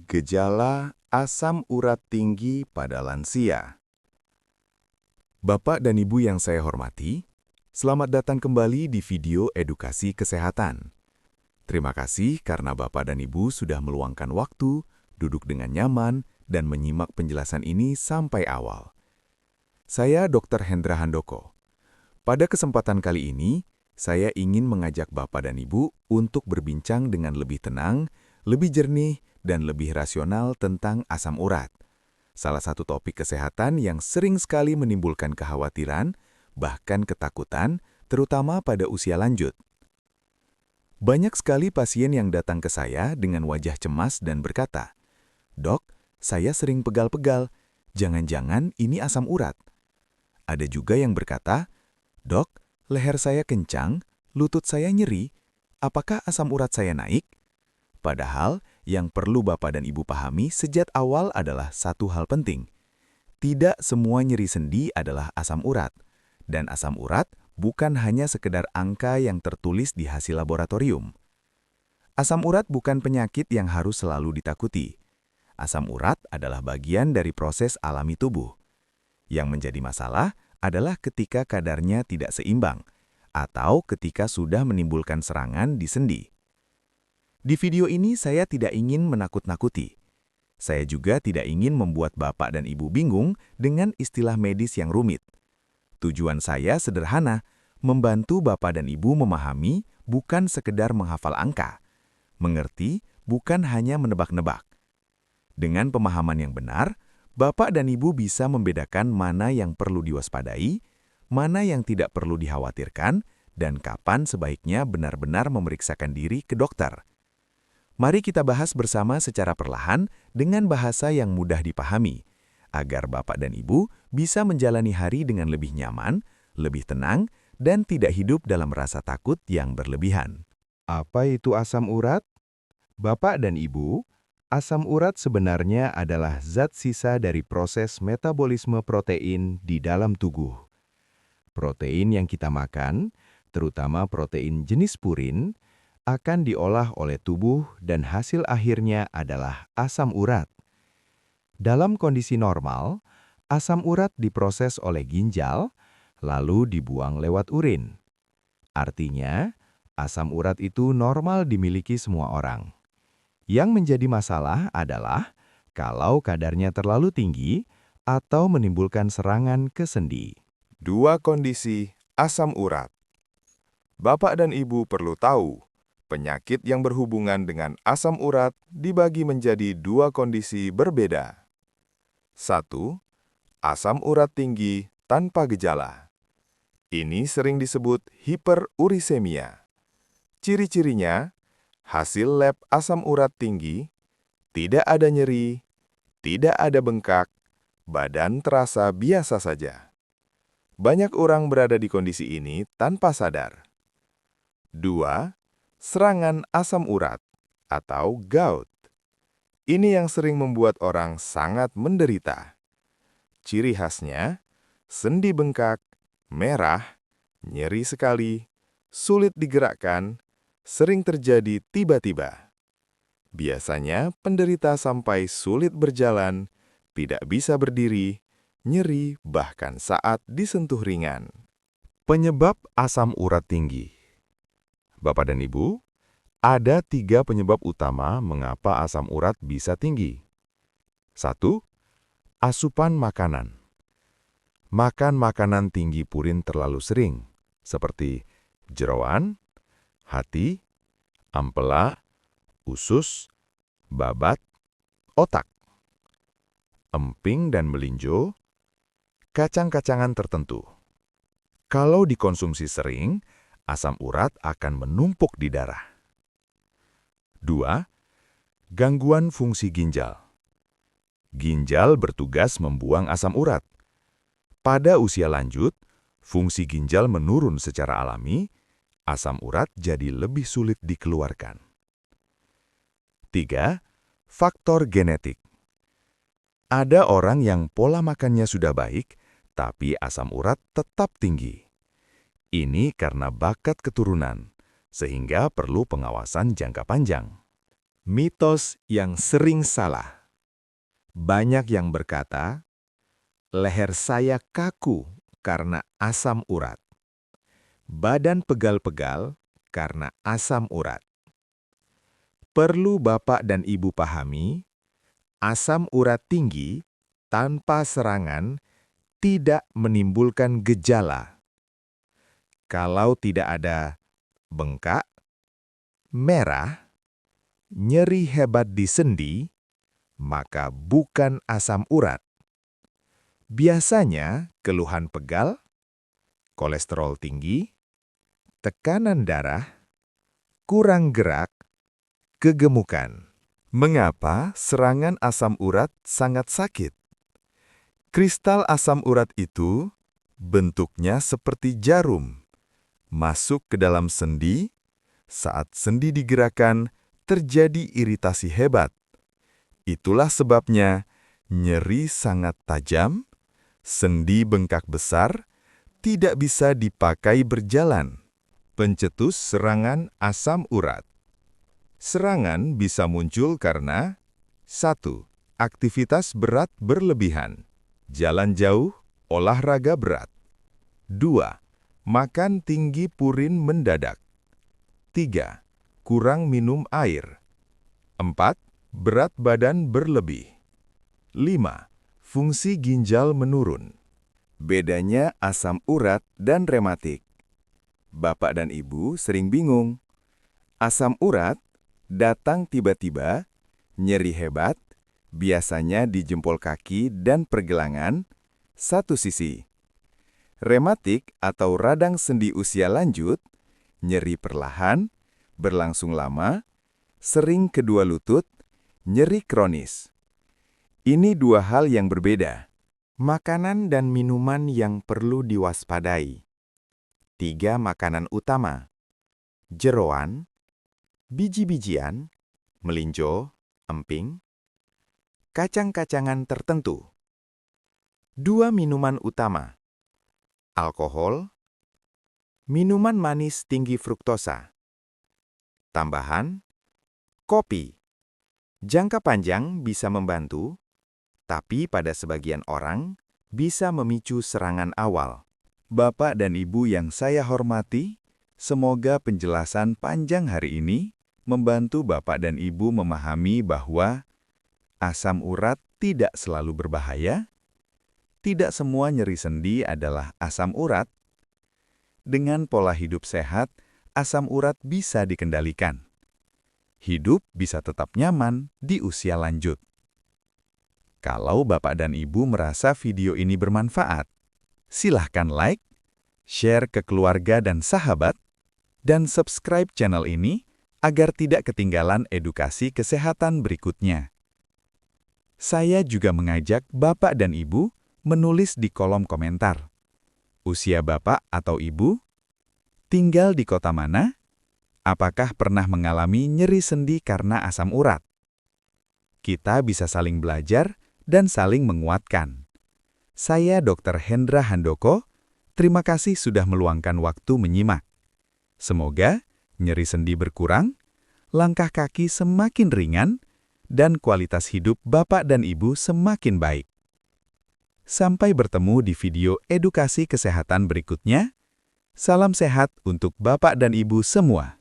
Gejala asam urat tinggi pada lansia. Bapak dan Ibu yang saya hormati, selamat datang kembali di video edukasi kesehatan. Terima kasih karena Bapak dan Ibu sudah meluangkan waktu, duduk dengan nyaman, dan menyimak penjelasan ini sampai awal. Saya Dr. Hendra Handoko. Pada kesempatan kali ini, saya ingin mengajak Bapak dan Ibu untuk berbincang dengan lebih tenang, lebih jernih, dan lebih rasional tentang asam urat. Salah satu topik kesehatan yang sering sekali menimbulkan kekhawatiran, bahkan ketakutan, terutama pada usia lanjut. Banyak sekali pasien yang datang ke saya dengan wajah cemas dan berkata, "Dok, saya sering pegal-pegal, jangan-jangan ini asam urat." Ada juga yang berkata, "Dok, leher saya kencang, lutut saya nyeri, apakah asam urat saya naik?" Padahal, yang perlu Bapak dan Ibu pahami sejak awal adalah satu hal penting. Tidak semua nyeri sendi adalah asam urat. Dan asam urat bukan hanya sekedar angka yang tertulis di hasil laboratorium. Asam urat bukan penyakit yang harus selalu ditakuti. Asam urat adalah bagian dari proses alami tubuh. Yang menjadi masalah adalah ketika kadarnya tidak seimbang, atau ketika sudah menimbulkan serangan di sendi. Di video ini saya tidak ingin menakut-nakuti. Saya juga tidak ingin membuat Bapak dan Ibu bingung dengan istilah medis yang rumit. Tujuan saya sederhana, membantu Bapak dan Ibu memahami bukan sekedar menghafal angka. Mengerti bukan hanya menebak-nebak. Dengan pemahaman yang benar, Bapak dan Ibu bisa membedakan mana yang perlu diwaspadai, mana yang tidak perlu dikhawatirkan, dan kapan sebaiknya benar-benar memeriksakan diri ke dokter. Mari kita bahas bersama secara perlahan dengan bahasa yang mudah dipahami, agar Bapak dan Ibu bisa menjalani hari dengan lebih nyaman, lebih tenang, dan tidak hidup dalam rasa takut yang berlebihan. Apa itu asam urat? Bapak dan Ibu, asam urat sebenarnya adalah zat sisa dari proses metabolisme protein di dalam tubuh. Protein yang kita makan, terutama protein jenis purin, akan diolah oleh tubuh dan hasil akhirnya adalah asam urat. Dalam kondisi normal, asam urat diproses oleh ginjal, lalu dibuang lewat urin. Artinya, asam urat itu normal dimiliki semua orang. Yang menjadi masalah adalah kalau kadarnya terlalu tinggi atau menimbulkan serangan ke sendi. Dua kondisi asam urat. Bapak dan Ibu perlu tahu, penyakit yang berhubungan dengan asam urat dibagi menjadi dua kondisi berbeda. 1. Asam urat tinggi tanpa gejala. Ini sering disebut hiperurisemia. Ciri-cirinya, hasil lab asam urat tinggi, tidak ada nyeri, tidak ada bengkak, badan terasa biasa saja. Banyak orang berada di kondisi ini tanpa sadar. 2. Serangan asam urat atau gout. Ini yang sering membuat orang sangat menderita. Ciri khasnya, sendi bengkak, merah, nyeri sekali, sulit digerakkan, sering terjadi tiba-tiba. Biasanya penderita sampai sulit berjalan, tidak bisa berdiri, nyeri bahkan saat disentuh ringan. Penyebab asam urat tinggi. Bapak dan Ibu, ada 3 penyebab utama mengapa asam urat bisa tinggi. 1. Asupan makanan. Makan makanan tinggi purin terlalu sering, seperti jeroan, hati, ampela, usus, babat, otak, emping dan melinjo, kacang-kacangan tertentu. Kalau dikonsumsi sering, asam urat akan menumpuk di darah. 2. Gangguan fungsi ginjal. Ginjal bertugas membuang asam urat. Pada usia lanjut, fungsi ginjal menurun secara alami, asam urat jadi lebih sulit dikeluarkan. 3. Faktor genetik. Ada orang yang pola makannya sudah baik, tapi asam urat tetap tinggi. Ini karena bakat keturunan, sehingga perlu pengawasan jangka panjang. Mitos yang sering salah. Banyak yang berkata, leher saya kaku karena asam urat. Badan pegal-pegal karena asam urat. Perlu Bapak dan Ibu pahami, asam urat tinggi tanpa serangan tidak menimbulkan gejala. Kalau tidak ada bengkak, merah, nyeri hebat di sendi, maka bukan asam urat. Biasanya keluhan pegal, kolesterol tinggi, tekanan darah, kurang gerak, kegemukan. Mengapa serangan asam urat sangat sakit? Kristal asam urat itu bentuknya seperti jarum, masuk ke dalam sendi. Saat sendi digerakkan, terjadi iritasi hebat. Itulah sebabnya nyeri sangat tajam, sendi bengkak besar, tidak bisa dipakai berjalan. Pencetus serangan asam urat. Serangan bisa muncul karena 1. Aktivitas berat berlebihan. Jalan jauh, olahraga berat. 2. Makan tinggi purin mendadak. 3. Kurang minum air. 4. Berat badan berlebih. 5. Fungsi ginjal menurun. Bedanya asam urat dan rematik. Bapak dan Ibu sering bingung. Asam urat datang tiba-tiba, nyeri hebat, biasanya di jempol kaki dan pergelangan, satu sisi. Rematik atau radang sendi usia lanjut, nyeri perlahan, berlangsung lama, sering kedua lutut, nyeri kronis. Ini dua hal yang berbeda. Makanan dan minuman yang perlu diwaspadai. 3 makanan utama. Jeroan, biji-bijian, melinjo, emping, kacang-kacangan tertentu. 2 minuman utama. Alkohol, minuman manis tinggi fruktosa. Tambahan, kopi. Jangka panjang bisa membantu, tapi pada sebagian orang bisa memicu serangan awal. Bapak dan Ibu yang saya hormati, semoga penjelasan panjang hari ini membantu Bapak dan Ibu memahami bahwa asam urat tidak selalu berbahaya. Tidak semua nyeri sendi adalah asam urat. Dengan pola hidup sehat, asam urat bisa dikendalikan. Hidup bisa tetap nyaman di usia lanjut. Kalau Bapak dan Ibu merasa video ini bermanfaat, silahkan like, share ke keluarga dan sahabat, dan subscribe channel ini agar tidak ketinggalan edukasi kesehatan berikutnya. Saya juga mengajak Bapak dan Ibu menulis di kolom komentar. Usia Bapak atau Ibu? Tinggal di kota mana? Apakah pernah mengalami nyeri sendi karena asam urat? Kita bisa saling belajar dan saling menguatkan. Saya Dr. Hendra Handoko, terima kasih sudah meluangkan waktu menyimak. Semoga nyeri sendi berkurang, langkah kaki semakin ringan, dan kualitas hidup Bapak dan Ibu semakin baik. Sampai bertemu di video edukasi kesehatan berikutnya. Salam sehat untuk Bapak dan Ibu semua.